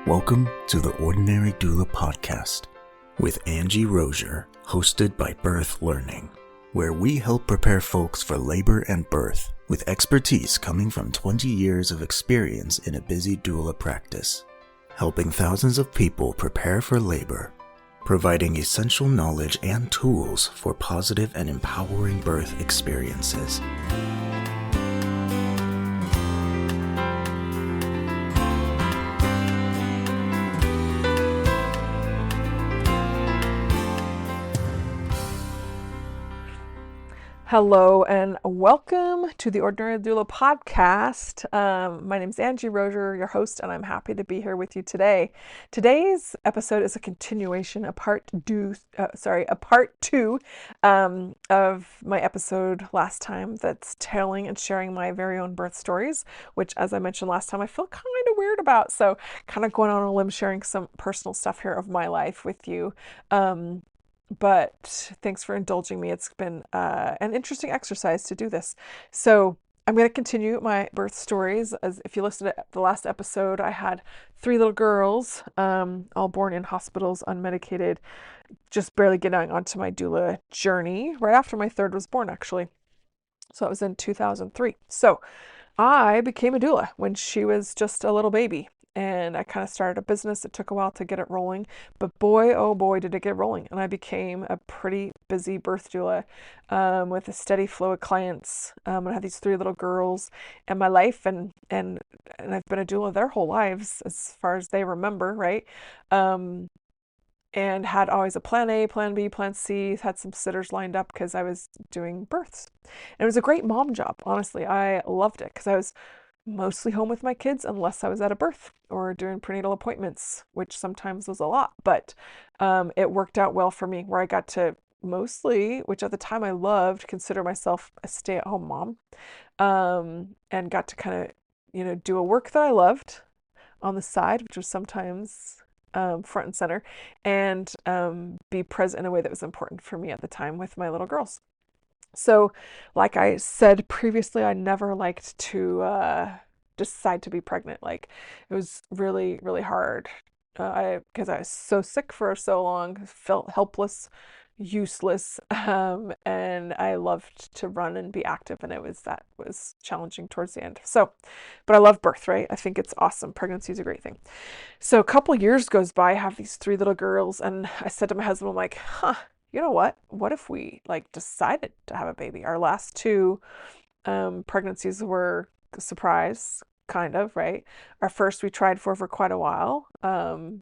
Welcome to the Ordinary Doula Podcast with Angie Roger, hosted by Birth Learning, where we help prepare folks for labor and birth with expertise coming from 20 years of experience in a busy doula practice, helping thousands of people prepare for labor, providing essential knowledge and tools for positive and empowering birth experiences. Hello and welcome to the Ordinary Doula Podcast. My name is Angie Roger, your host, and I'm happy to be here with you today. Today's episode is a continuation, a part two of my episode last time that's telling and sharing my very own birth stories, which, as I mentioned last time, I feel kind of weird about. So kind of going on a limb, sharing some personal stuff here of my life with you. But thanks for indulging me. It's been an interesting exercise to do this. So I'm going to continue my birth stories. As if you listened to the last episode, I had 3 little girls, all born in hospitals, unmedicated, just barely getting onto my doula journey right after my 3rd was born, actually. So it was in 2003. So I became a doula when she was just a little baby. And I kind of started a business. It took a while to get it rolling, but boy, oh boy, did it get rolling. And I became a pretty busy birth doula with a steady flow of clients. I had these 3 little girls in my life, and I've been a doula their whole lives as far as they remember, right? And had always a plan A, plan B, plan C, had some sitters lined up because I was doing births. And it was a great mom job, honestly. I loved it because I was mostly home with my kids unless I was at a birth or doing prenatal appointments, which sometimes was a lot, but it worked out well for me where I got to mostly, which at the time I loved, consider myself a stay-at-home mom, and got to kind of, do a work that I loved on the side, which was sometimes front and center, and be present in a way that was important for me at the time with my little girls. So, like I said previously, I never liked to decide to be pregnant. Like, it was really, really hard because I was so sick for so long, felt helpless, useless, and I loved to run and be active, and that was challenging towards the end. So, but I love birth, right? I think it's awesome. Pregnancy is a great thing. So a couple years goes by, I have these 3 little girls, and I said to my husband, I'm like, you know what if we decided to have a baby? Our last 2 pregnancies were a surprise, kind of, right? Our first we tried for quite a while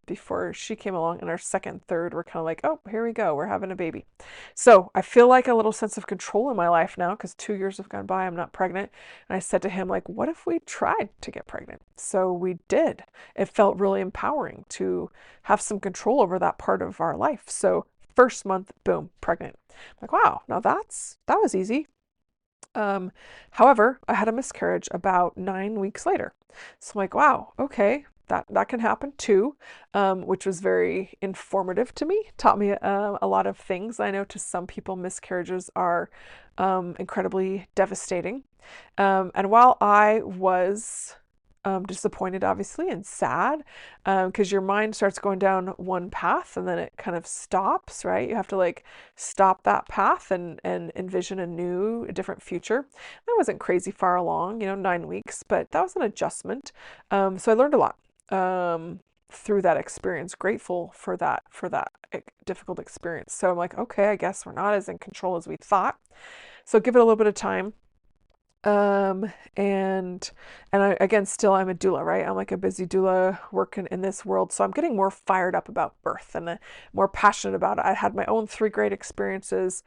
before she came along, and our second and third were kind of like, oh, here we go, we're having a baby. So I feel like a little sense of control in my life now because 2 years have gone by, I'm not pregnant. And I said to him, what if we tried to get pregnant? So we did. It felt really empowering to have some control over that part of our life. So first month, boom, pregnant. I'm like, wow, now that was easy. However, I had a miscarriage about 9 weeks later. So I'm like, wow, okay, that can happen too, which was very informative to me, taught me a lot of things. I know to some people miscarriages are incredibly devastating. And while I was disappointed, obviously, and sad, because your mind starts going down one path and then it kind of stops, right? You have to stop that path and envision a different future. I wasn't crazy far along, 9 weeks, but that was an adjustment. So I learned a lot through that experience. Grateful for that difficult experience. So I'm like, okay, I guess we're not as in control as we thought. So give it a little bit of time. And again, still I'm a doula, right? I'm like a busy doula working in this world. So I'm getting more fired up about birth and more passionate about it. I had my own 3 great experiences,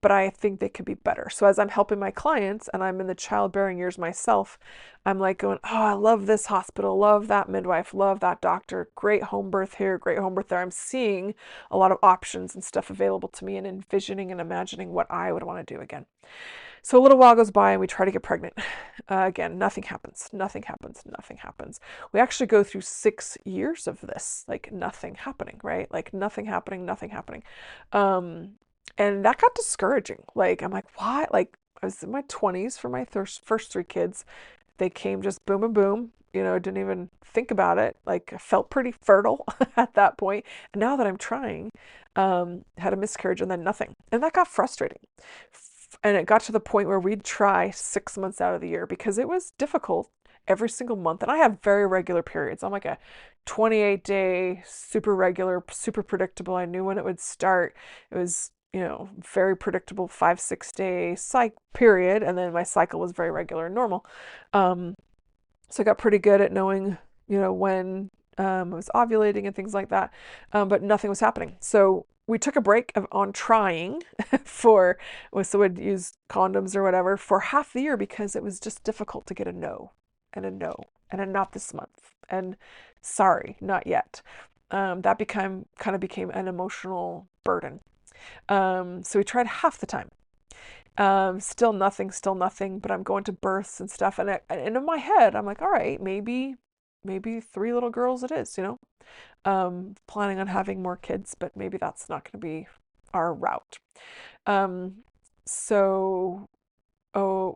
but I think they could be better. So as I'm helping my clients and I'm in the childbearing years myself, I'm going, oh, I love this hospital, love that midwife, love that doctor, great home birth here, great home birth there. I'm seeing a lot of options and stuff available to me and envisioning and imagining what I would want to do again. So a little while goes by and we try to get pregnant. Again, nothing happens. We actually go through 6 years of this, nothing happening, right? Nothing happening. And that got discouraging. I'm like, why? I was in my 20s for my first 3 kids. They came just boom and boom. didn't even think about it. Like I felt pretty fertile at that point. And now that I'm trying, had a miscarriage and then nothing. And that got frustrating. And it got to the point where we'd try 6 months out of the year because it was difficult every single month. And I have very regular periods. I'm like a 28-day, super regular, super predictable. I knew when it would start. It was, very predictable 5-6 day period. And then my cycle was very regular and normal. So I got pretty good at knowing, when I was ovulating and things like that. But nothing was happening. So we took a break on trying so we'd use condoms or whatever for half the year because it was just difficult to get a no and a no and a not this month and sorry, not yet. That became an emotional burden. So we tried half the time. Still nothing, but I'm going to births and stuff. And in my head, I'm like, all right, maybe 3 little girls it is, planning on having more kids, but maybe that's not going to be our route. So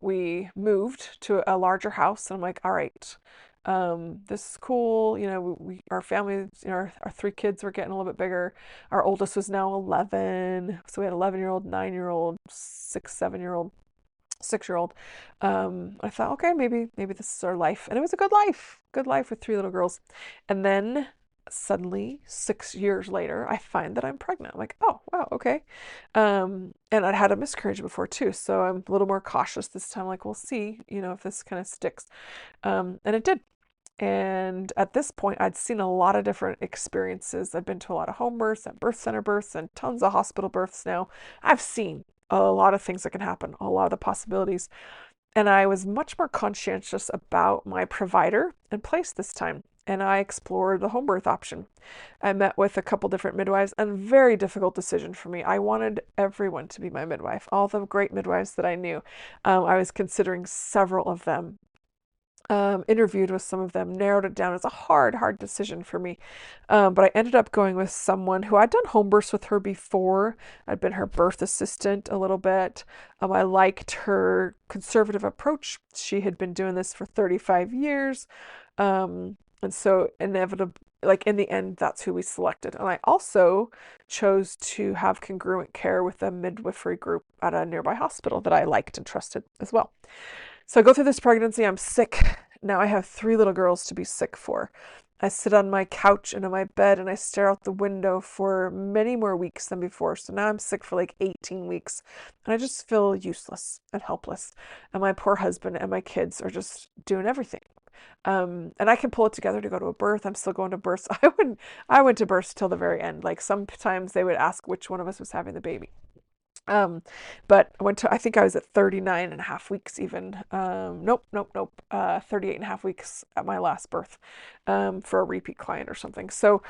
we moved to a larger house and I'm like, all right, this is cool. Our family, our 3 kids were getting a little bit bigger. Our oldest was now 11. So we had 11-year-old, 9-year-old, 6, 7-year-old, 6-year-old. I thought, okay, maybe this is our life. And it was a good life with 3 little girls. And then suddenly 6 years later, I find that I'm pregnant. I'm like, oh, wow, okay. And I'd had a miscarriage before too. So I'm a little more cautious this time. Like, we'll see, if this kind of sticks. And it did. And at this point, I'd seen a lot of different experiences. I'd been to a lot of home births and birth center births and tons of hospital births now. I've seen a lot of things that can happen, a lot of the possibilities. And I was much more conscientious about my provider and place this time. And I explored the home birth option. I met with a couple different midwives, and very difficult decision for me. I wanted everyone to be my midwife, all the great midwives that I knew. I was considering several of them. Interviewed with some of them, narrowed it down. It's a hard decision for me. But I ended up going with someone who I'd done home births with her before. I'd been her birth assistant a little bit. I liked her conservative approach. She had been doing this for 35 years. And so inevitably, like in the end, that's who we selected. And I also chose to have congruent care with a midwifery group at a nearby hospital that I liked and trusted as well. So I go through this pregnancy, I'm sick. Now I have 3 little girls to be sick for. I sit on my couch and in my bed and I stare out the window for many more weeks than before. So now I'm sick for like 18 weeks and I just feel useless and helpless. And my poor husband and my kids are just doing everything. And I can pull it together to go to a birth. I'm still going to births. I went to births till the very end. Like sometimes they would ask which one of us was having the baby. But I think I was at 39 and a half weeks even. Nope. 38 and a half weeks at my last birth, for a repeat client or something. So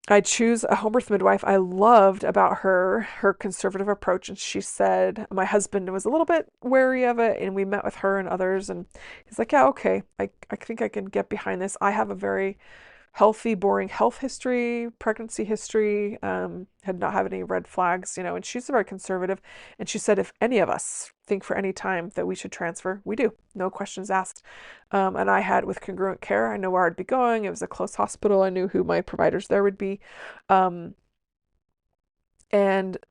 I choose a home birth midwife. I loved about her conservative approach. And she said, my husband was a little bit wary of it and we met with her and others and he's like, yeah, okay. I think I can get behind this. I have a very healthy, boring health history, pregnancy history, had not had any red flags, and she's very conservative. And she said, if any of us think for any time that we should transfer, we do. No questions asked. And I had with congruent care, I know where I'd be going. It was a close hospital. I knew who my providers there would be. And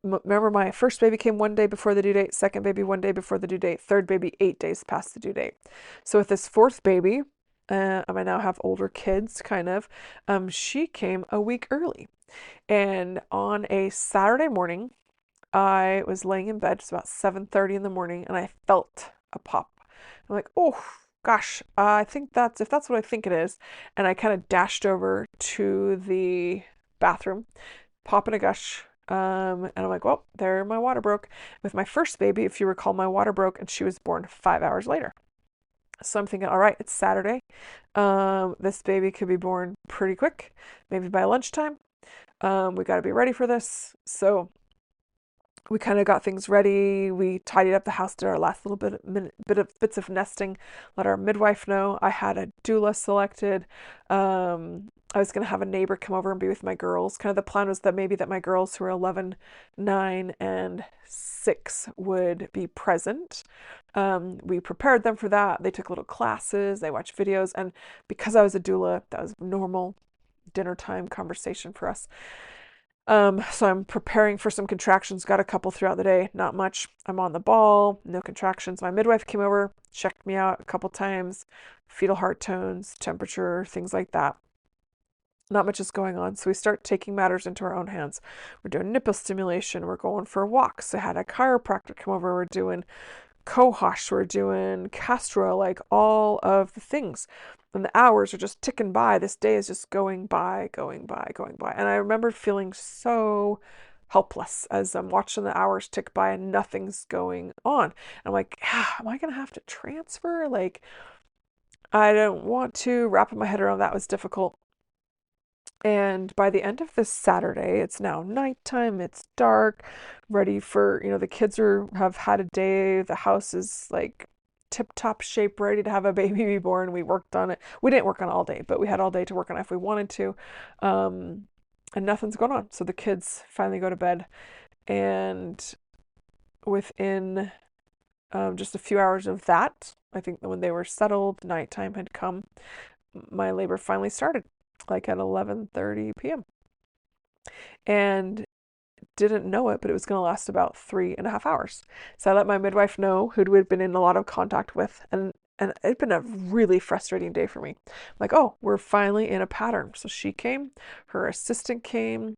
remember, my first baby came 1 day before the due date, second baby 1 day before the due date, third baby 8 days past the due date. So with this 4th baby, I now have older kids, kind of. She came a week early. And on a Saturday morning, I was laying in bed. It's about 7:30 in the morning, and I felt a pop. I'm like, oh, gosh, I think if that's what I think it is. And I kind of dashed over to the bathroom, popping a gush. And I'm like, well, there my water broke. With my first baby, if you recall, my water broke, and she was born 5 hours later. So I'm thinking, all right, it's Saturday. This baby could be born pretty quick, maybe by lunchtime. We got to be ready for this. So we kind of got things ready. We tidied up the house, did our last little bits of nesting, let our midwife know. I had a doula selected. I was going to have a neighbor come over and be with my girls. Kind of the plan was that maybe that my girls who are 11, 9, and 6 would be present. We prepared them for that. They took little classes, they watched videos, and because I was a doula, that was normal dinner time conversation for us. So I'm preparing for some contractions, got a couple throughout the day, not much. I'm on the ball, no contractions. My midwife came over, checked me out a couple times, fetal heart tones, temperature, things like that. Not much is going on. So we start taking matters into our own hands. We're doing nipple stimulation. We're going for walks. I had a chiropractor come over. We're doing cohosh. We're doing castor, like all of the things. And the hours are just ticking by. This day is just going by, going by, going by. And I remember feeling so helpless as I'm watching the hours tick by and nothing's going on. And I'm like, am I going to have to transfer? Like, I don't want to. Wrapping my head around that was difficult. And by the end of this Saturday, it's now nighttime, it's dark, ready for, the kids have had a day, the house is like tip-top shape, ready to have a baby be born. We worked on it. We didn't work on it all day, but we had all day to work on it if we wanted to. And nothing's going on. So the kids finally go to bed, and within just a few hours of that, I think that when they were settled, nighttime had come, my labor finally started, like at 11:30 p.m. and didn't know it, but it was going to last about 3.5 hours. So I let my midwife know, who we'd been in a lot of contact with, and it'd been a really frustrating day for me. Like, oh, we're finally in a pattern. So she came, her assistant came,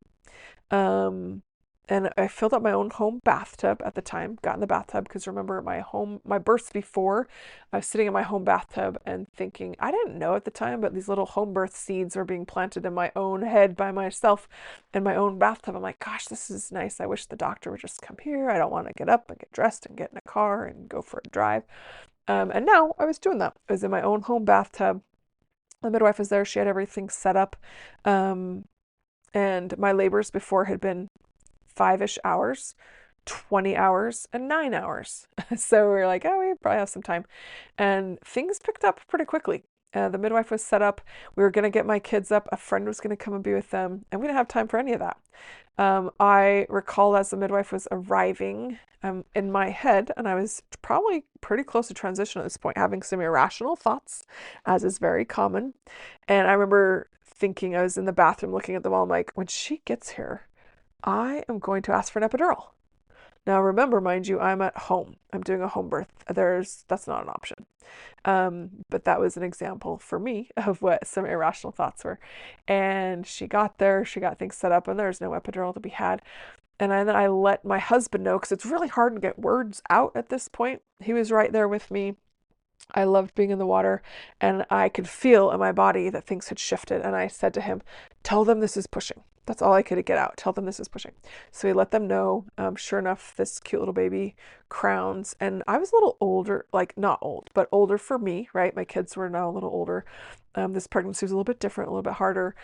and I filled up my own home bathtub at the time, got in the bathtub, because remember my births before, I was sitting in my home bathtub and thinking, I didn't know at the time, but these little home birth seeds were being planted in my own head by myself in my own bathtub. I'm like, gosh, this is nice. I wish the doctor would just come here. I don't want to get up and get dressed and get in a car and go for a drive. And now I was doing that. I was in my own home bathtub. The midwife was there. She had everything set up. And my labors before had been 5-ish hours, 20 hours, and 9 hours. So we were like, oh, we probably have some time. And things picked up pretty quickly. The midwife was set up. We were going to get my kids up. A friend was going to come and be with them. And we didn't have time for any of that. I recall as the midwife was arriving in my head, and I was probably pretty close to transition at this point, having some irrational thoughts, as is very common. And I remember thinking, I was in the bathroom looking at the wall. I'm like, when she gets here, I am going to ask for an epidural. Now remember, mind you, I'm at home. I'm doing a home birth. That's not an option. But that was an example for me of what some irrational thoughts were. And she got there, she got things set up, and there's no epidural to be had. And then I let my husband know, because it's really hard to get words out at this point. He was right there with me. I loved being in the water, and I could feel in my body that things had shifted. And I said to him, tell them this is pushing. That's all I could get out. Tell them this is pushing. So we let them know. Sure enough, this cute little baby crowns. And I was a little older, like not old, but older for me, right? My kids were now a little older. This pregnancy was a little bit different, a little bit harder.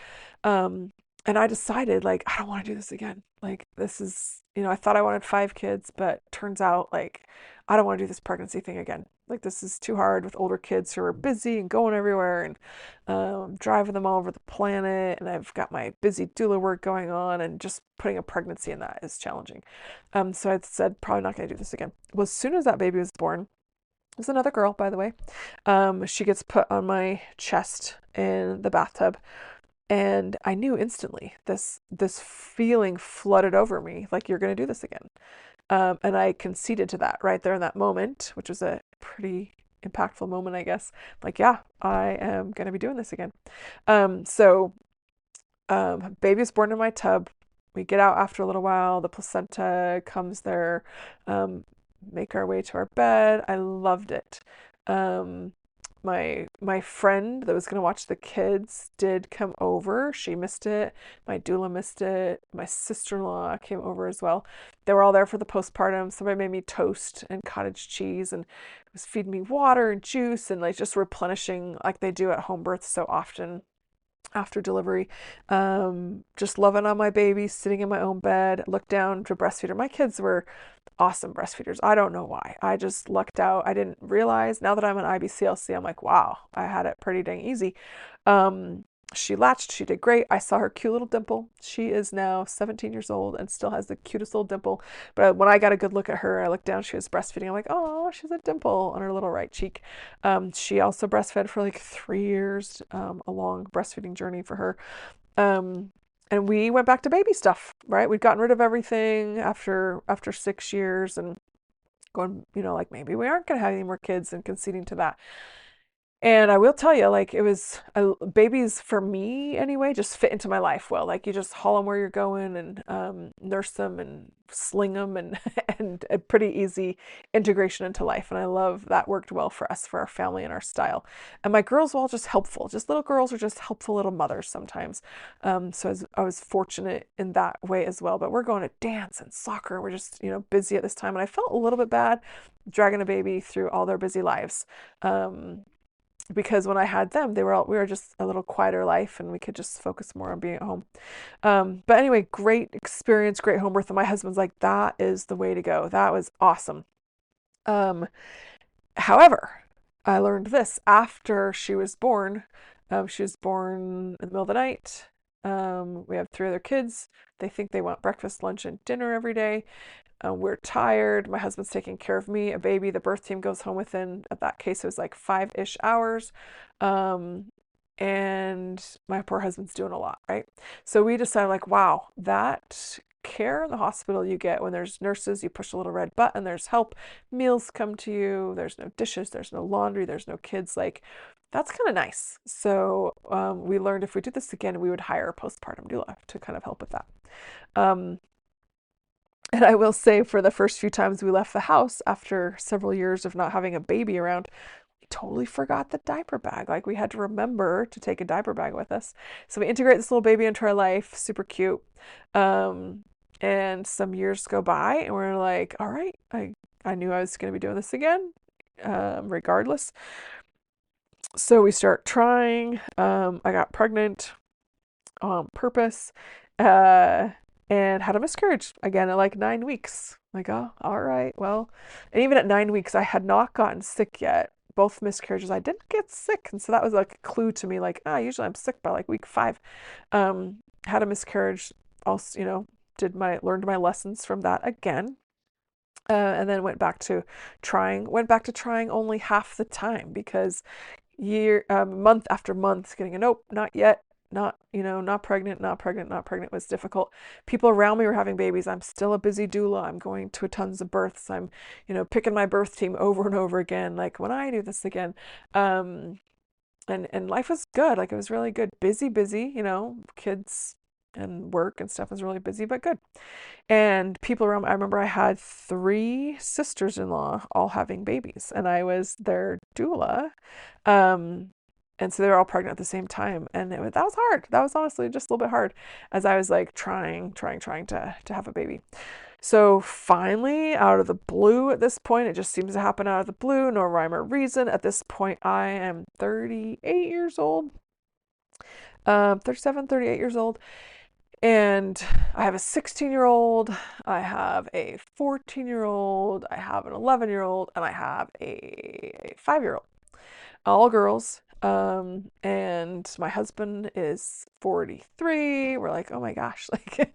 And I decided, like, I don't want to do this again. Like, this is, I thought I wanted 5 kids, but turns out, like, I don't want to do this pregnancy thing again. Like, this is too hard with older kids who are busy and going everywhere, and driving them all over the planet. And I've got my busy doula work going on, and just putting a pregnancy in that is challenging. So I said, probably not going to do this again. Well, as soon as that baby was born, it was another girl, by the way. She gets put on my chest in the bathtub. And I knew instantly this feeling flooded over me, like, you're going to do this again. And I conceded to that right there in that moment, which was a pretty impactful moment, I guess. Like, yeah, I am going to be doing this again. So baby is born in my tub. We get out after a little while. The placenta comes there. Make our way to our bed. I loved it. My friend that was going to watch the kids did come over. She missed it. My doula missed it. My sister-in-law came over as well. They were all there for the postpartum. Somebody made me toast and cottage cheese and was feeding me water and juice, and like just replenishing like they do at home births so often after delivery. Just loving on my baby, sitting in my own bed, looked down to breastfeeder. My kids were awesome breastfeeders. I don't know why. I just lucked out. I didn't realize. Now that I'm an IBCLC, I'm like, wow, I had it pretty dang easy. She latched, she did great. I saw her cute little dimple. She is now 17 years old and still has the cutest little dimple. But when I got a good look at her, I looked down, she was breastfeeding. I'm like, oh, she's a dimple on her little right cheek. She also breastfed for like 3 years, a long breastfeeding journey for her. And we went back to baby stuff, right? We'd gotten rid of everything after 6 years and going, like maybe we aren't going to have any more kids and conceding to that. And I will tell you, like, it was babies for me anyway, just fit into my life well. Like, you just haul them where you're going and nurse them and sling them and and a pretty easy integration into life. And I love that worked well for us, for our family and our style. And my girls were all just helpful. Just little girls are just helpful little mothers sometimes. So I was fortunate in that way as well. But we're going to dance and soccer. We're just busy at this time, and I felt a little bit bad dragging a baby through all their busy lives. Because when I had them, we were just a little quieter life, and we could just focus more on being at home. But anyway, great experience, great home birth. And my husband's like, that is the way to go. That was awesome. However, I learned this after she was born. She was born in the middle of the night. We have 3 other kids. They think they want breakfast, lunch, and dinner every day. We're tired. My husband's taking care of me, a baby. The birth team goes home within, at that case, it was like 5-ish hours. And my poor husband's doing a lot, right? So we decided, like, wow, that care in the hospital you get when there's nurses, you push a little red button, there's help, meals come to you, there's no dishes, there's no laundry, there's no kids. Like, that's kind of nice. So we learned if we did this again, we would hire a postpartum doula to kind of help with that. And I will say, for the first few times we left the house after several years of not having a baby around, we totally forgot the diaper bag. Like, we had to remember to take a diaper bag with us. So we integrate this little baby into our life, super cute. And some years go by, and we're like, all right, I knew I was going to be doing this again, regardless. So we start trying. I got pregnant on purpose. And had a miscarriage again at like 9 weeks. Like, oh, all right, well. And even at 9 weeks, I had not gotten sick yet. Both miscarriages, I didn't get sick. And so that was like a clue to me, like, usually I'm sick by like week 5. Had a miscarriage, also, learned my lessons from that again. And then went back to trying only half the time, because month after month getting a nope, not yet, not pregnant was difficult. People around me were having babies. I'm still a busy doula. I'm going to tons of births. I'm picking my birth team over and over again, like, when I do this again. And life was good. Like, it was really good. Busy, kids and work and stuff was really busy, but good. And people around, I remember I had 3 sisters-in-law all having babies, and I was their doula. And so they were all pregnant at the same time. And that was hard. That was honestly just a little bit hard, as I was like trying to have a baby. So finally, out of the blue at this point, it just seems to happen out of the blue, no rhyme or reason. At this point, I am 38 years old, 37, 38 years old. And I have a 16-year-old, I have a 14-year-old, I have an 11-year-old, and I have a 5-year-old. All girls. And my husband is 43. We're like, oh my gosh, like,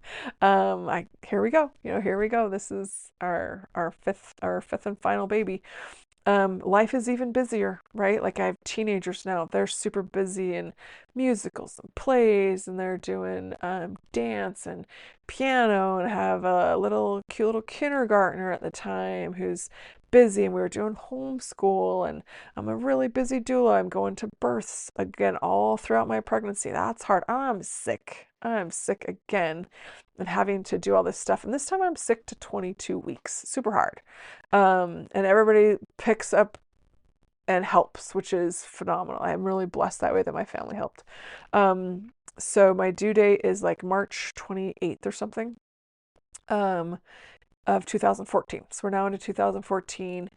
here we go. Here we go. This is our fifth and final baby. Life is even busier, right? Like, I have teenagers now. They're super busy in musicals and plays, and they're doing dance and piano, and have a cute little kindergartner at the time who's busy, and we were doing homeschool, and I'm a really busy doula. I'm going to births again all throughout my pregnancy. That's hard. I'm sick again, and having to do all this stuff. And this time I'm sick to 22 weeks. Super hard. And everybody picks up and helps, which is phenomenal. I'm really blessed that way that my family helped. So my due date is like March 28th or something, of 2014. So we're now into 2014,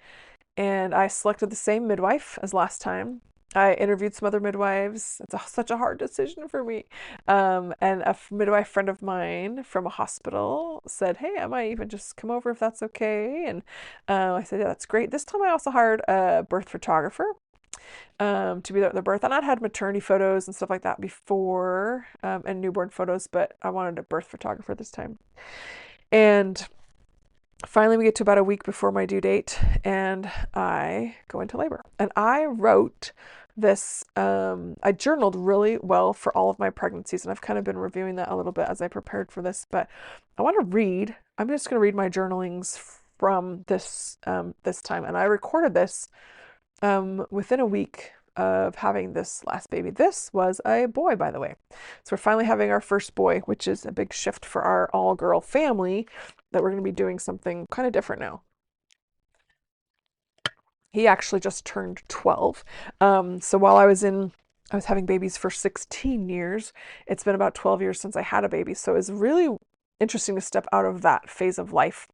and I selected the same midwife as last time. I interviewed some other midwives. It's such a hard decision for me. And a midwife friend of mine from a hospital said, hey, I might even just come over if that's okay. And I said, yeah, that's great. This time I also hired a birth photographer. to be there at the birth. And I'd had maternity photos and stuff like that before, and newborn photos, but I wanted a birth photographer this time. And finally, we get to about a week before my due date, and I go into labor. And I wrote this, I journaled really well for all of my pregnancies, and I've kind of been reviewing that a little bit as I prepared for this, but I want to read, I'm just going to read my journalings from this time. And I recorded this within a week of having this last baby. This was a boy, by the way. So we're finally having our first boy, which is a big shift for our all-girl family, that we're going to be doing something kind of different now. He actually just turned 12. So while I was having babies for 16 years, it's been about 12 years since I had a baby. So it's really interesting to step out of that phase of life.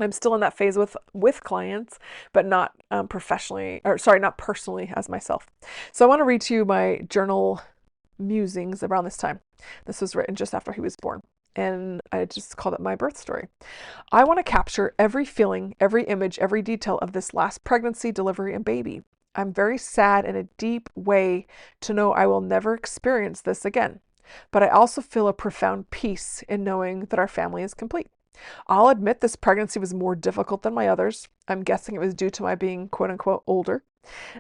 I'm still in that phase with clients, but not professionally, or sorry, not personally as myself. So I want to read to you my journal musings around this time. This was written just after he was born, and I just called it my birth story. I want to capture every feeling, every image, every detail of this last pregnancy, delivery, and baby. I'm very sad in a deep way to know I will never experience this again, but I also feel a profound peace in knowing that our family is complete. I'll admit this pregnancy was more difficult than my others. I'm guessing it was due to my being quote unquote older.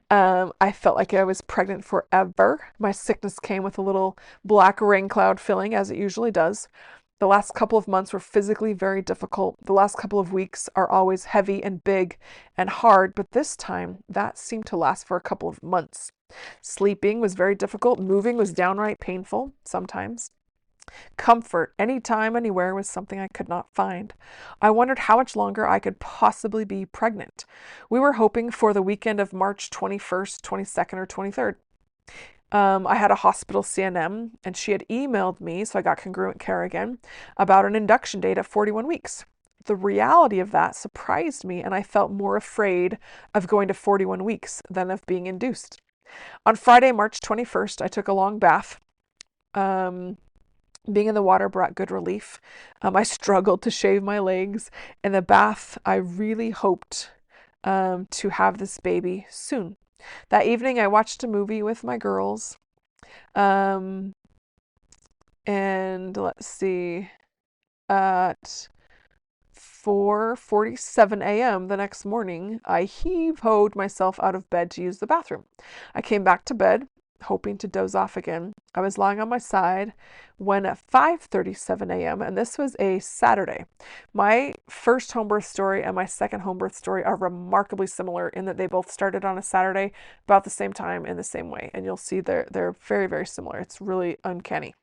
I felt like I was pregnant forever. My sickness came with a little black rain cloud filling, as it usually does. The last couple of months were physically very difficult. The last couple of weeks are always heavy and big and hard, but this time that seemed to last for a couple of months. Sleeping was very difficult. Moving was downright painful sometimes. Comfort, anytime, anywhere, was something I could not find. I wondered how much longer I could possibly be pregnant. We were hoping for the weekend of March 21st, 22nd, or 23rd. I had a hospital CNM, and she had emailed me, so I got congruent care again, about an induction date of 41 weeks. The reality of that surprised me, and I felt more afraid of going to 41 weeks than of being induced. On Friday, March 21st, I took a long bath. Being in the water brought good relief. I struggled to shave my legs. In the bath, I really hoped to have this baby soon. That evening, I watched a movie with my girls. And let's see, at 4:47 a.m. the next morning, I heave-hoed myself out of bed to use the bathroom. I came back to bed, hoping to doze off again. I was lying on my side when at 5:37 a.m., and this was a Saturday. My first home birth story and my second home birth story are remarkably similar in that they both started on a Saturday about the same time in the same way, and you'll see they're very, very similar. It's really uncanny.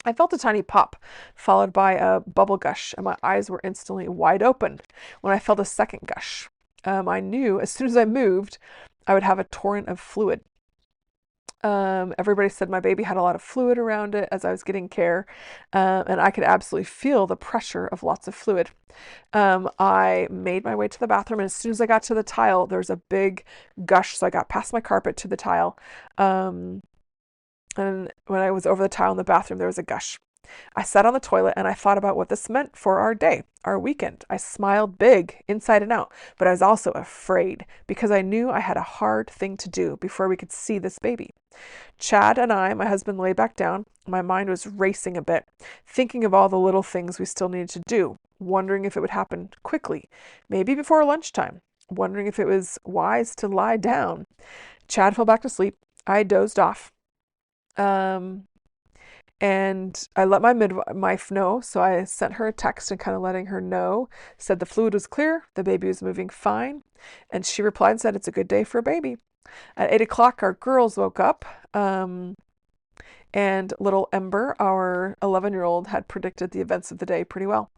I felt a tiny pop, followed by a bubble gush, and my eyes were instantly wide open when I felt a second gush. I knew as soon as I moved, I would have a torrent of fluid. Everybody said my baby had a lot of fluid around it as I was getting care, and I could absolutely feel the pressure of lots of fluid. I made my way to the bathroom, and as soon as I got to the tile, there was a big gush, so I got past my carpet to the tile. And when I was over the tile in the bathroom, there was a gush. I sat on the toilet and I thought about what this meant for our day, our weekend. I smiled big, inside and out, but I was also afraid because I knew I had a hard thing to do before we could see this baby. Chad and I, my husband, lay back down. My mind was racing a bit, thinking of all the little things we still needed to do, wondering if it would happen quickly, maybe before lunchtime, wondering if it was wise to lie down. Chad fell back to sleep. I dozed off. And I let my midwife know, so I sent her a text and kind of letting her know, said the fluid was clear, the baby was moving fine, and she replied and said, it's a good day for a baby. At 8 o'clock, our girls woke up, and little Ember, our 11-year-old, had predicted the events of the day pretty well.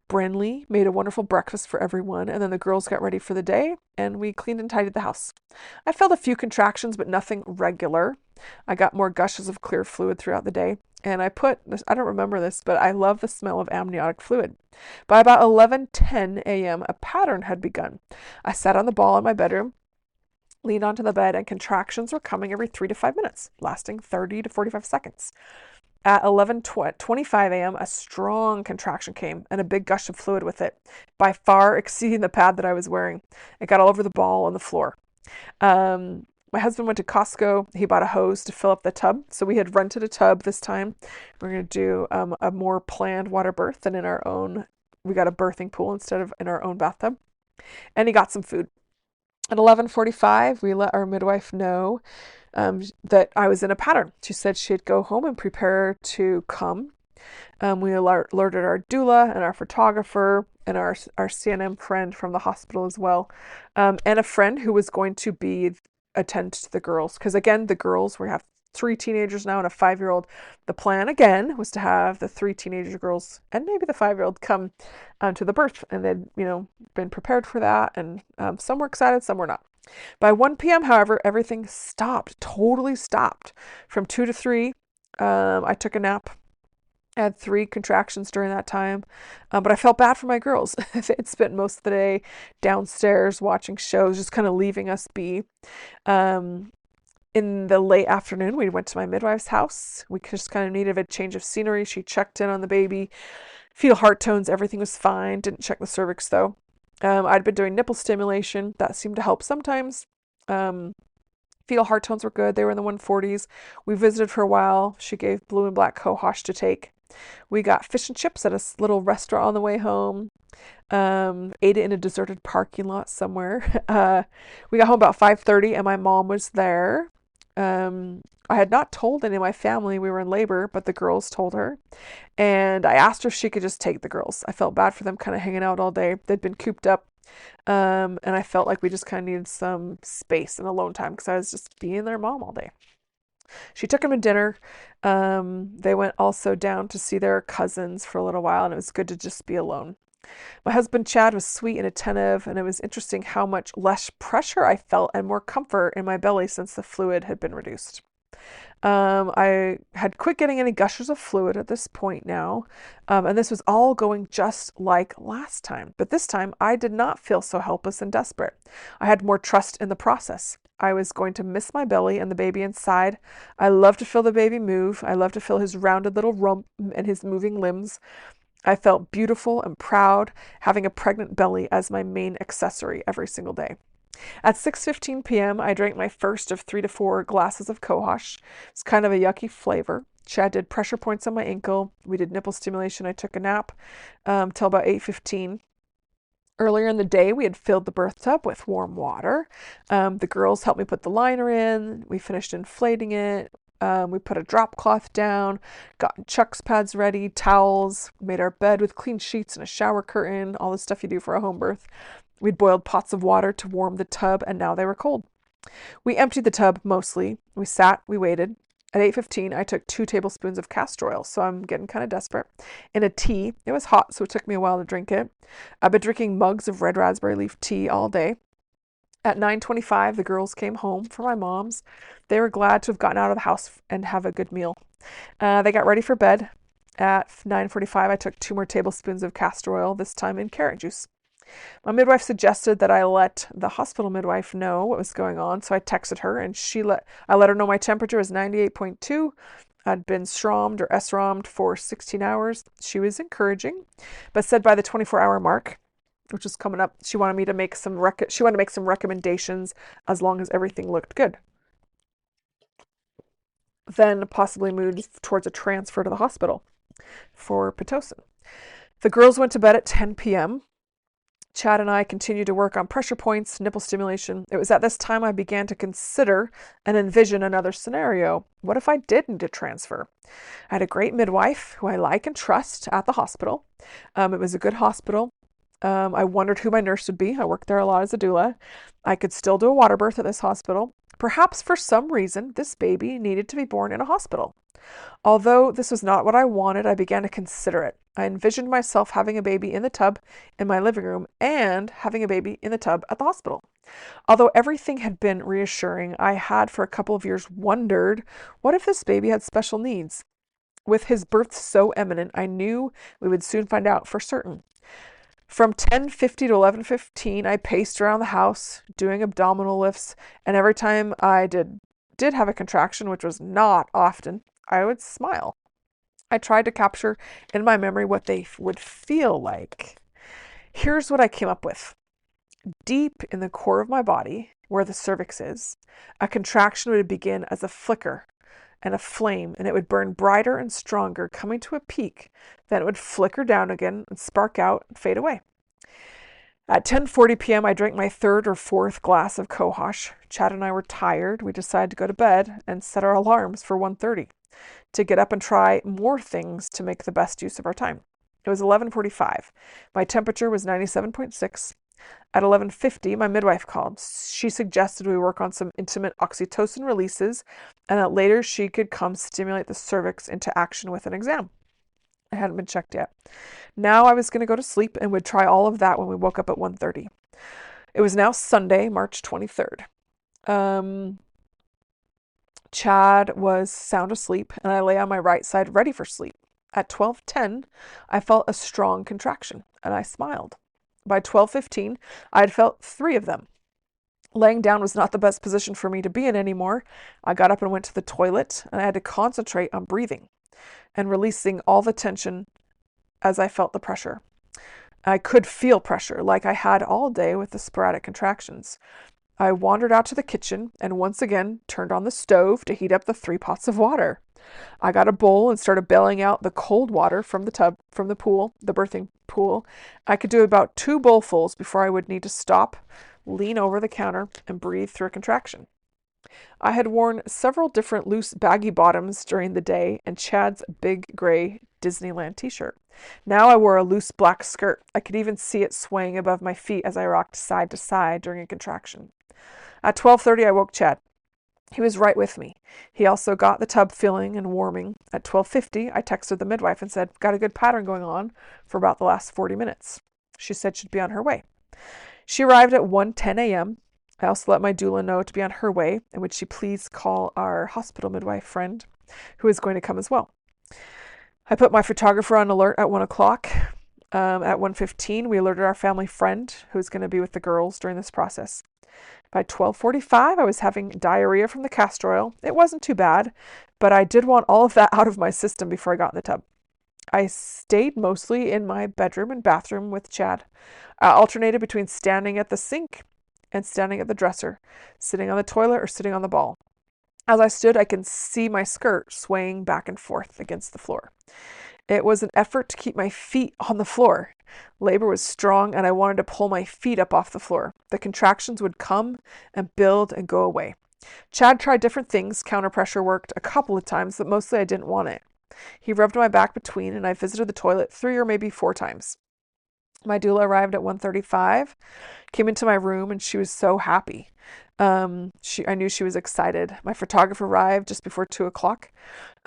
Brinley made a wonderful breakfast for everyone, and then the girls got ready for the day, and we cleaned and tidied the house. I felt a few contractions, but nothing regular. I got more gushes of clear fluid throughout the day, and I don't remember this, but I love the smell of amniotic fluid. By about 11:10 a.m., a pattern had begun. I sat on the ball in my bedroom, leaned onto the bed, and contractions were coming every 3 to 5 minutes, lasting 30 to 45 seconds. At 11:25 a.m., a strong contraction came and a big gush of fluid with it, by far exceeding the pad that I was wearing. It got all over the ball on the floor. My husband went to Costco. He bought a hose to fill up the tub. So we had rented a tub this time. We're going to do a more planned water birth than in our own. We got a birthing pool instead of in our own bathtub. And he got some food. At 11:45, we let our midwife know that I was in a pattern. She said she'd go home and prepare to come. We alerted our doula and our photographer and our CNM friend from the hospital as well, and a friend who was going to attend to the girls. Because again, the girls, we have 3 teenagers now and a 5-year-old. The plan again was to have the 3 teenager girls and maybe the 5-year-old come to the birth, and they'd been prepared for that, and some were excited, some were not. By 1 p.m., however, everything stopped, totally stopped. From 2 to 3, I took a nap. I had 3 contractions during that time, but I felt bad for my girls. They'd spent most of the day downstairs watching shows, just kind of leaving us be. In the late afternoon, we went to my midwife's house. We just kind of needed a change of scenery. She checked in on the baby, fetal heart tones, everything was fine. Didn't check the cervix though. I'd been doing nipple stimulation. That seemed to help sometimes. Fetal heart tones were good. They were in the 140s. We visited for a while. She gave blue and black cohosh to take. We got fish and chips at a little restaurant on the way home. Ate it in a deserted parking lot somewhere. We got home about 5:30 and my mom was there. I had not told any of my family we were in labor, but the girls told her. And I asked her if she could just take the girls. I felt bad for them kind of hanging out all day. They'd been cooped up. And I felt like we just kind of needed some space and alone time because I was just being their mom all day. She took them to dinner. They went also down to see their cousins for a little while, and it was good to just be alone. My husband Chad was sweet and attentive, and it was interesting how much less pressure I felt and more comfort in my belly since the fluid had been reduced. I had quit getting any gushers of fluid at this point now, and this was all going just like last time. But this time, I did not feel so helpless and desperate. I had more trust in the process. I was going to miss my belly and the baby inside. I love to feel the baby move. I love to feel his rounded little rump and his moving limbs. I felt beautiful and proud having a pregnant belly as my main accessory every single day. At 6:15 p.m., I drank my first of 3 to 4 glasses of cohosh. It's kind of a yucky flavor. Chad did pressure points on my ankle. We did nipple stimulation. I took a nap till about 8:15. Earlier in the day, we had filled the birth tub with warm water. The girls helped me put the liner in. We finished inflating it. We put a drop cloth down, got Chuck's pads ready, towels, made our bed with clean sheets and a shower curtain, all the stuff you do for a home birth. We'd boiled pots of water to warm the tub, and now they were cold. We emptied the tub mostly. We sat, we waited. At 8:15, I took 2 tablespoons of castor oil, so I'm getting kind of desperate, in a tea. It was hot, so it took me a while to drink it. I've been drinking mugs of red raspberry leaf tea all day. At 9:25, the girls came home from my mom's. They were glad to have gotten out of the house and have a good meal. They got ready for bed. At 9:45, I took 2 more tablespoons of castor oil, this time in carrot juice. My midwife suggested that I let the hospital midwife know what was going on, so I texted her, and I let her know my temperature was 98.2. I'd been SROMmed or SROMmed for 16 hours. She was encouraging, but said by the 24-hour mark, which was coming up, she wanted to make some recommendations as long as everything looked good. Then possibly move towards a transfer to the hospital for Pitocin. The girls went to bed at 10 p.m. Chad and I continued to work on pressure points, nipple stimulation. It was at this time I began to consider and envision another scenario. What if I did need to transfer? I had a great midwife who I like and trust at the hospital. It was a good hospital. I wondered who my nurse would be. I worked there a lot as a doula. I could still do a water birth at this hospital. Perhaps for some reason, this baby needed to be born in a hospital. Although this was not what I wanted, I began to consider it. I envisioned myself having a baby in the tub in my living room and having a baby in the tub at the hospital. Although everything had been reassuring, I had for a couple of years wondered, what if this baby had special needs? With his birth so imminent, I knew we would soon find out for certain. From 10:50 to 11:15, I paced around the house doing abdominal lifts, and every time I did have a contraction, which was not often, I would smile. I tried to capture in my memory what they would feel like. Here's what I came up with. Deep in the core of my body, where the cervix is, a contraction would begin as a flicker and a flame, and it would burn brighter and stronger, coming to a peak. Then it would flicker down again and spark out and fade away. At 10:40 p.m., I drank my third or fourth glass of cohosh. Chad and I were tired. We decided to go to bed and set our alarms for 1:30 to get up and try more things to make the best use of our time. It was 11:45. My temperature was 97.6. At 11:50, my midwife called. She suggested we work on some intimate oxytocin releases and that later she could come stimulate the cervix into action with an exam. I hadn't been checked yet. Now I was going to go to sleep and would try all of that when we woke up at 1:30. It was now Sunday, March 23rd. Chad was sound asleep and I lay on my right side ready for sleep. At 12:10, I felt a strong contraction and I smiled. By 12:15, I had felt 3 of them. Laying down was not the best position for me to be in anymore. I got up and went to the toilet, and I had to concentrate on breathing and releasing all the tension as I felt the pressure. I could feel pressure like I had all day with the sporadic contractions. I wandered out to the kitchen and once again turned on the stove to heat up the 3 pots of water. I got a bowl and started bailing out the cold water from the tub, from the pool, the birthing pool. I could do about 2 bowlfuls before I would need to stop, lean over the counter, and breathe through a contraction. I had worn several different loose baggy bottoms during the day and Chad's big gray Disneyland t-shirt. Now I wore a loose black skirt. I could even see it swaying above my feet as I rocked side to side during a contraction. At 12:30, I woke Chad. He was right with me. He also got the tub filling and warming. At 12:50, I texted the midwife and said, got a good pattern going on for about the last 40 minutes. She said she'd be on her way. She arrived at 1:10 a.m. I also let my doula know to be on her way, and would she please call our hospital midwife friend, who is going to come as well. I put my photographer on alert at 1 o'clock. At 1:15, we alerted our family friend, who is going to be with the girls during this process. By 12:45, I was having diarrhea from the castor oil. It wasn't too bad, but I did want all of that out of my system before I got in the tub. I stayed mostly in my bedroom and bathroom with Chad. I alternated between standing at the sink and standing at the dresser, sitting on the toilet or sitting on the ball. As I stood, I could see my skirt swaying back and forth against the floor. It was an effort to keep my feet on the floor. Labor was strong and I wanted to pull my feet up off the floor. The contractions would come and build and go away. Chad tried different things. Counter pressure worked a couple of times, but mostly I didn't want it. He rubbed my back between and I visited the toilet 3 or maybe 4 times. My doula arrived at 1:35, came into my room, and she was so happy. I knew she was excited. My photographer arrived just before 2 o'clock.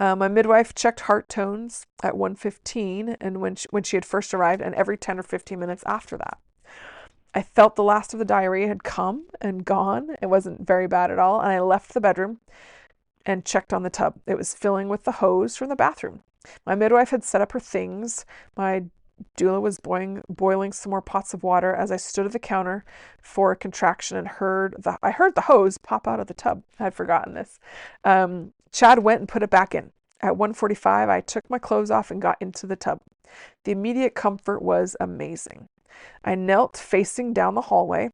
My midwife checked heart tones at 1:15 and when she had first arrived, and every 10 or 15 minutes after that. I felt the last of the diarrhea had come and gone. It wasn't very bad at all, and I left the bedroom and checked on the tub. It was filling with the hose from the bathroom. My midwife had set up her things. My doula was boiling some more pots of water as I stood at the counter for a contraction and I heard the hose pop out of the tub. I had forgotten this. Chad went and put it back in. At 1:45, I took my clothes off and got into the tub. The immediate comfort was amazing. I knelt facing down the hallway,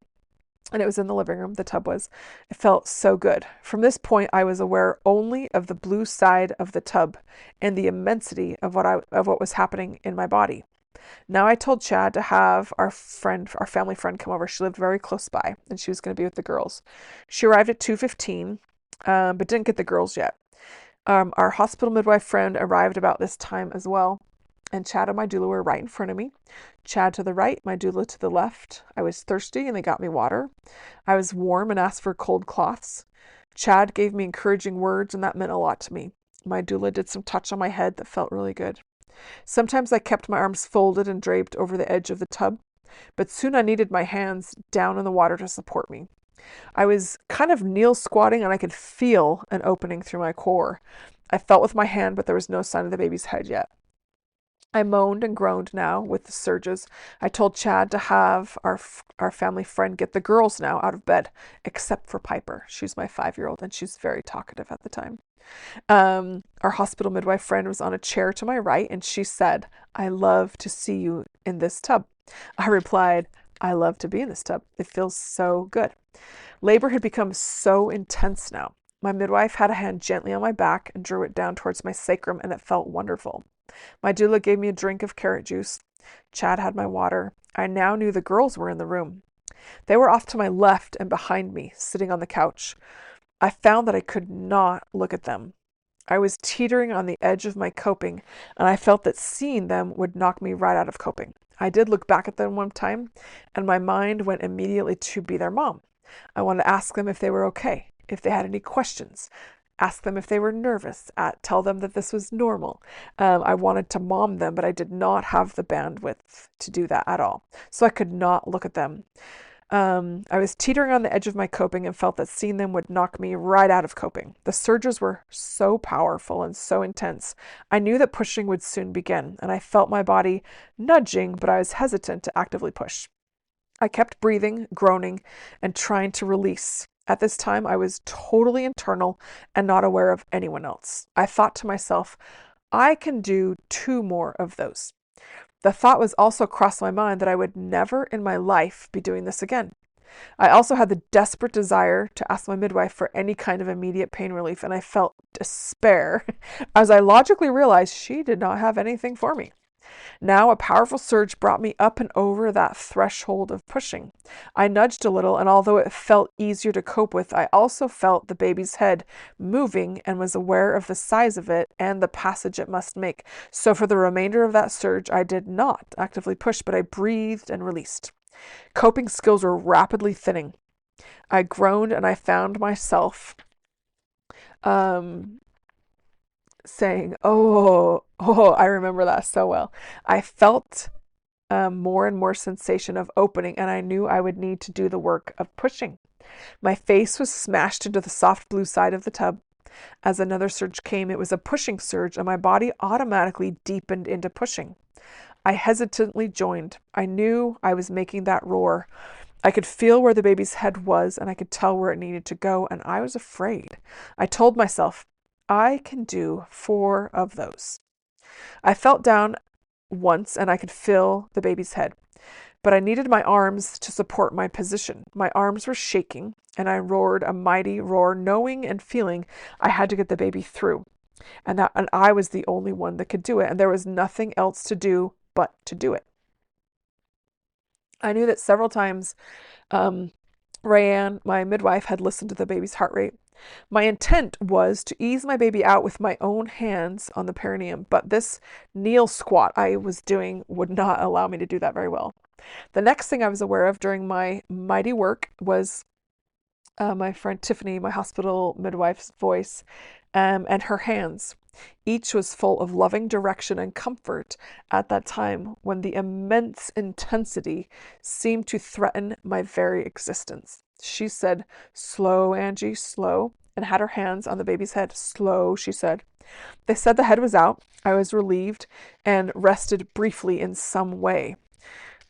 and it was in the living room, the tub was. It felt so good. From this point, I was aware only of the blue side of the tub and the immensity of what was happening in my body. Now I told Chad to have our family friend come over. She lived very close by, and she was going to be with the girls. She arrived at 2:15, but didn't get the girls yet. Our hospital midwife friend arrived about this time as well, and Chad and my doula were right in front of me. Chad to the right, my doula to the left. I was thirsty, and they got me water. I was warm and asked for cold cloths. Chad gave me encouraging words, and that meant a lot to me. My doula did some touch on my head that felt really good. Sometimes I kept my arms folded and draped over the edge of the tub, but soon I needed my hands down in the water to support me. I was kind of kneel squatting and I could feel an opening through my core. I felt with my hand, but there was no sign of the baby's head yet. I moaned and groaned now with the surges. I told Chad to have our family friend get the girls now out of bed, except for Piper. She's my 5-year-old and she's very talkative at the time. Our hospital midwife friend was on a chair to my right and she said, "I love to see you in this tub." I replied, I love to be in this tub. It feels so good. Labor had become so intense now. My midwife had a hand gently on my back and drew it down towards my sacrum, and it felt wonderful. My doula gave me a drink of carrot juice. Chad had my water. I now knew the girls were in the room. They were off to my left and behind me, sitting on the couch. I found that I could not look at them. I was teetering on the edge of my coping, and I felt that seeing them would knock me right out of coping. I did look back at them one time, and my mind went immediately to be their mom. I wanted to ask them if they were okay, if they had any questions, ask them if they were nervous, tell them that this was normal. I wanted to mom them, but I did not have the bandwidth to do that at all. So I could not look at them. I was teetering on the edge of my coping and felt that seeing them would knock me right out of coping. The surges were so powerful and so intense. I knew that pushing would soon begin, and I felt my body nudging, but I was hesitant to actively push. I kept breathing, groaning, and trying to release. At this time, I was totally internal and not aware of anyone else. I thought to myself, I can do 2 more of those. The thought was also crossed my mind that I would never in my life be doing this again. I also had the desperate desire to ask my midwife for any kind of immediate pain relief, and I felt despair as I logically realized she did not have anything for me. Now a powerful surge brought me up and over that threshold of pushing. I nudged a little, and although it felt easier to cope with, I also felt the baby's head moving and was aware of the size of it and the passage it must make. So for the remainder of that surge, I did not actively push, but I breathed and released. Coping skills were rapidly thinning. I groaned, and I found myself saying, I remember that so well. I felt more and more sensation of opening, and I knew I would need to do the work of pushing. My face was smashed into the soft blue side of the tub. As another surge came, it was a pushing surge, and my body automatically deepened into pushing. I hesitantly joined. I knew I was making that roar. I could feel where the baby's head was, and I could tell where it needed to go, and I was afraid. I told myself, I can do 4 of those. I felt down once, and I could feel the baby's head, but I needed my arms to support my position. My arms were shaking, and I roared a mighty roar, knowing and feeling I had to get the baby through, and I was the only one that could do it, and there was nothing else to do but to do it. I knew that several times Rayanne, my midwife, had listened to the baby's heart rate. My intent was to ease my baby out with my own hands on the perineum, but this kneel squat I was doing would not allow me to do that very well. The next thing I was aware of during my mighty work was my friend Tiffany, my hospital midwife's voice, and her hands. Each was full of loving direction and comfort at that time when the immense intensity seemed to threaten my very existence. She said, "Slow, Angie, slow," and had her hands on the baby's head. "Slow," she said. They said the head was out. I was relieved and rested briefly in some way.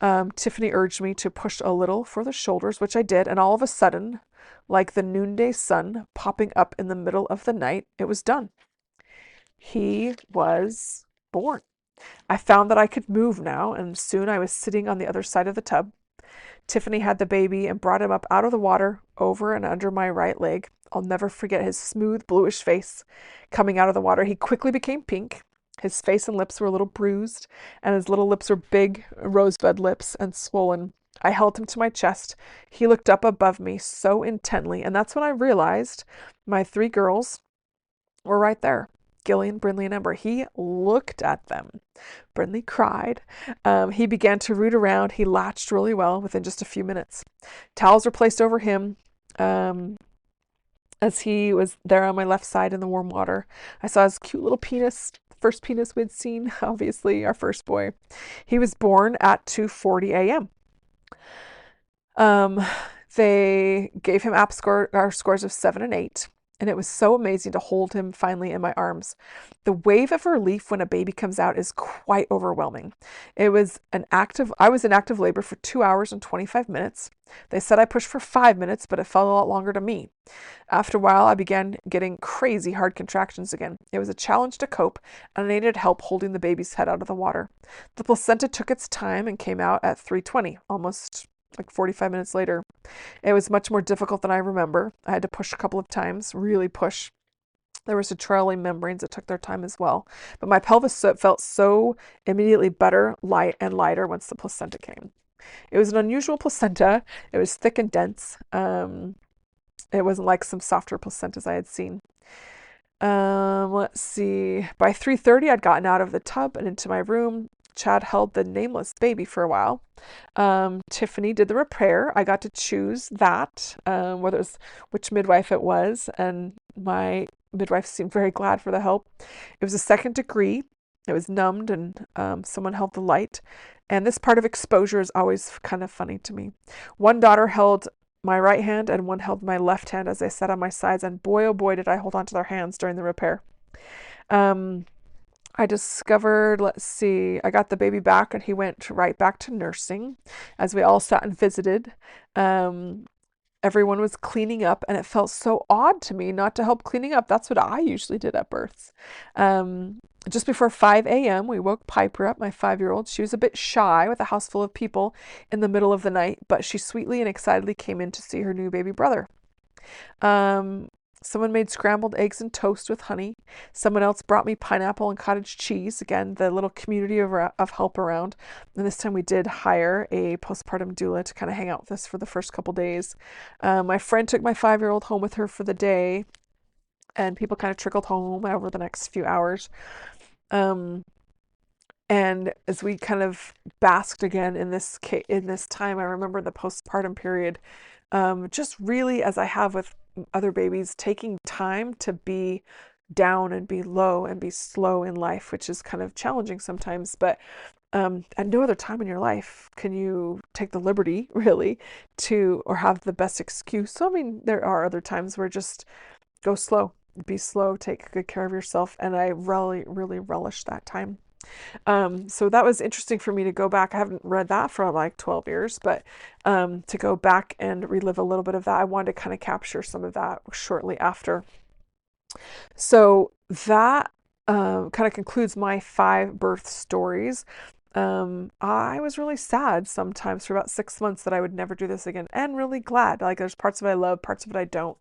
Tiffany urged me to push a little for the shoulders, which I did, and all of a sudden, like the noonday sun popping up in the middle of the night, it was done. He was born. I found that I could move now, and soon I was sitting on the other side of the tub. Tiffany had the baby and brought him up out of the water, over and under my right leg. I'll never forget his smooth, bluish face coming out of the water. He quickly became pink. His face and lips were a little bruised, and his little lips were big, rosebud lips and swollen. I held him to my chest. He looked up above me so intently, and that's when I realized my 3 girls were right there. Gillian, Brindley, and Ember. He looked at them. Brindley cried. He began to root around. He latched really well within just a few minutes. Towels were placed over him as he was there on my left side in the warm water. I saw his cute little penis, first penis we'd seen, obviously, our first boy. He was born at 2:40 a.m. They gave him scores of 7 and 8. And it was so amazing to hold him finally in my arms. The wave of relief when a baby comes out is quite overwhelming. I was in active labor for 2 hours and 25 minutes. They said I pushed for 5 minutes, but it felt a lot longer to me. After a while, I began getting crazy hard contractions again. It was a challenge to cope, and I needed help holding the baby's head out of the water. The placenta took its time and came out at 3:20, almost like 45 minutes later. It was much more difficult than I remember. I had to push a couple of times, really push. There was centrale membranes that took their time as well. But my pelvis felt so immediately better, light, and lighter once the placenta came. It was an unusual placenta. It was thick and dense. It wasn't like some softer placentas I had seen. Let's see. By 3:30, I'd gotten out of the tub and into my room. Chad held the nameless baby for a while. Tiffany did the repair. I got to choose that, whether it was which midwife it was, and my midwife seemed very glad for the help. It was a second degree. It was numbed, and someone held the light. And this part of exposure is always kind of funny to me. One daughter held my right hand and one held my left hand as I sat on my sides, and boy, oh boy, did I hold on to their hands during the repair. I discovered, let's see, I got the baby back and he went right back to nursing as we all sat and visited. Everyone was cleaning up, and it felt so odd to me not to help cleaning up. That's what I usually did at births. Just before 5 a.m., we woke Piper up, my 5-year-old. She was a bit shy with a house full of people in the middle of the night, but she sweetly and excitedly came in to see her new baby brother. Someone made scrambled eggs and toast with honey. Someone else brought me pineapple and cottage cheese. Again, the little community of help around. And this time we did hire a postpartum doula to kind of hang out with us for the first couple days. My friend took my 5-year-old home with her for the day, and people kind of trickled home over the next few hours. And as we kind of basked again in this time, I remember the postpartum period, just really, as I have with other babies, taking time to be down and be low and be slow in life, which is kind of challenging sometimes. But at no other time in your life can you take the liberty, really, or have the best excuse. So, I mean, there are other times where just go slow, be slow, take good care of yourself. And I really, really relish that time. So that was interesting for me to go back. I haven't read that for like 12 years, but to go back and relive a little bit of that, I wanted to kind of capture some of that shortly after. So that kind of concludes my 5 birth stories. I was really sad sometimes for about 6 months that I would never do this again, and really glad. Like, there's parts of it I love, parts of it I don't.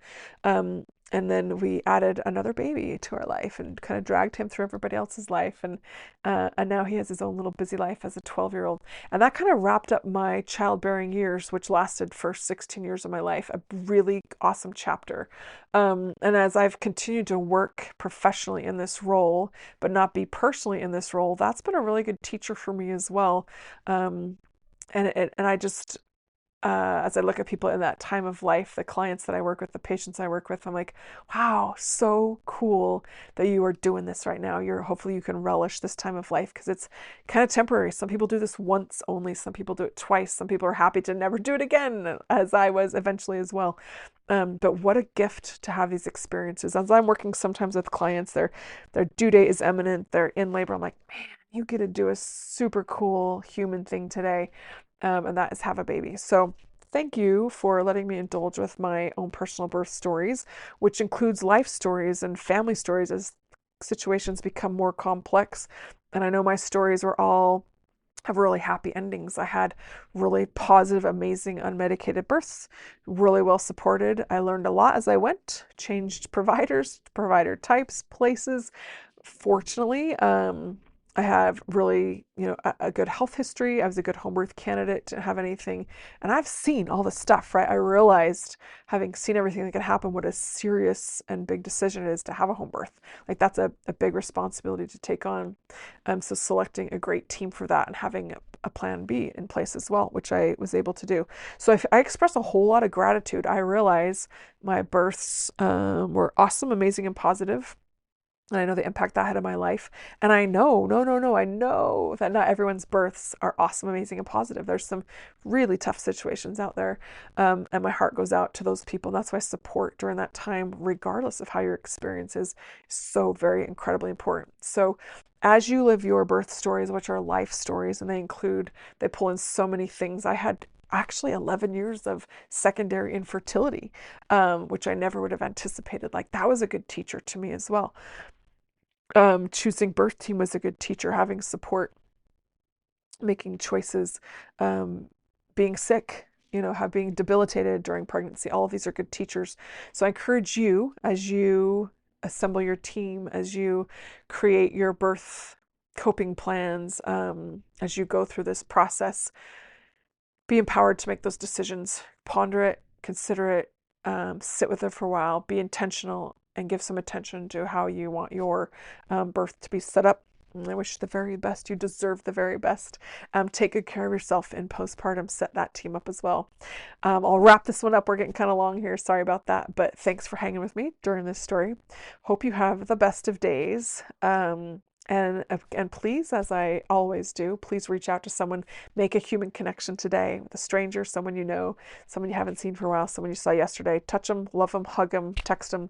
And then we added another baby to our life and kind of dragged him through everybody else's life. And now he has his own little busy life as a 12-year-old. And that kind of wrapped up my childbearing years, which lasted for 16 years of my life. A really awesome chapter. And as I've continued to work professionally in this role, but not be personally in this role, that's been a really good teacher for me as well. And I just, as I look at people in that time of life, the clients that I work with, the patients I work with, I'm like, wow, so cool that you are doing this right now. Hopefully you can relish this time of life, because it's kind of temporary. Some people do this once only. Some people do it twice. Some people are happy to never do it again, as I was eventually as well. But what a gift to have these experiences. As I'm working sometimes with clients, their due date is imminent. They're in labor. I'm like, man, you get to do a super cool human thing today. And that is have a baby. So thank you for letting me indulge with my own personal birth stories, which includes life stories and family stories as situations become more complex. And I know my stories have really happy endings. I had really positive, amazing, unmedicated births, really well supported. I learned a lot as I went, changed providers, provider types, places. Fortunately, I have really, a good health history. I was a good home birth candidate, didn't have anything. And I've seen all the stuff, right? I realized, having seen everything that could happen, what a serious and big decision it is to have a home birth. Like, that's a big responsibility to take on. So selecting a great team for that and having a plan B in place as well, which I was able to do. So I express a whole lot of gratitude. I realize my births were awesome, amazing, and positive. And I know the impact that had in my life. And I know, I know that not everyone's births are awesome, amazing, and positive. There's some really tough situations out there. And my heart goes out to those people. And that's why support during that time, regardless of how your experience is so very incredibly important. So as you live your birth stories, which are life stories, and they pull in so many things. I had actually 11 years of secondary infertility, which I never would have anticipated. Like, that was a good teacher to me as well. Choosing birth team was a good teacher, having support, making choices, being sick, have being debilitated during pregnancy. All of these are good teachers. So I encourage you, as you assemble your team, as you create your birth coping plans, as you go through this process, be empowered to make those decisions. Ponder it, consider it, sit with it for a while, be intentional, and give some attention to how you want your birth to be set up. And I wish you the very best. You deserve the very best. Take good care of yourself in postpartum. Set that team up as well. I'll wrap this one up. We're getting kind of long here. Sorry about that. But thanks for hanging with me during this story. Hope you have the best of days. And please, as I always do, please reach out to someone. Make a human connection today with a stranger, someone you know, someone you haven't seen for a while, someone you saw yesterday. Touch them, love them, hug them, text them.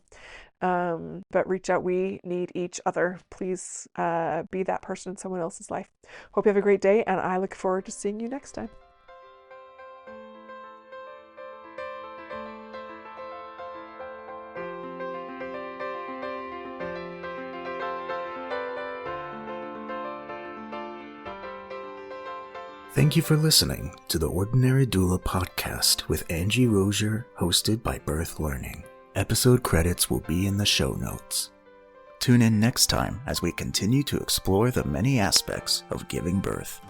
But reach out. We need each other. Please be that person in someone else's life. Hope you have a great day, and I look forward to seeing you next time. Thank you for listening to the Ordinary Doula podcast with Angie Roger, hosted by Birth Learning. Episode credits will be in the show notes. Tune in next time as we continue to explore the many aspects of giving birth.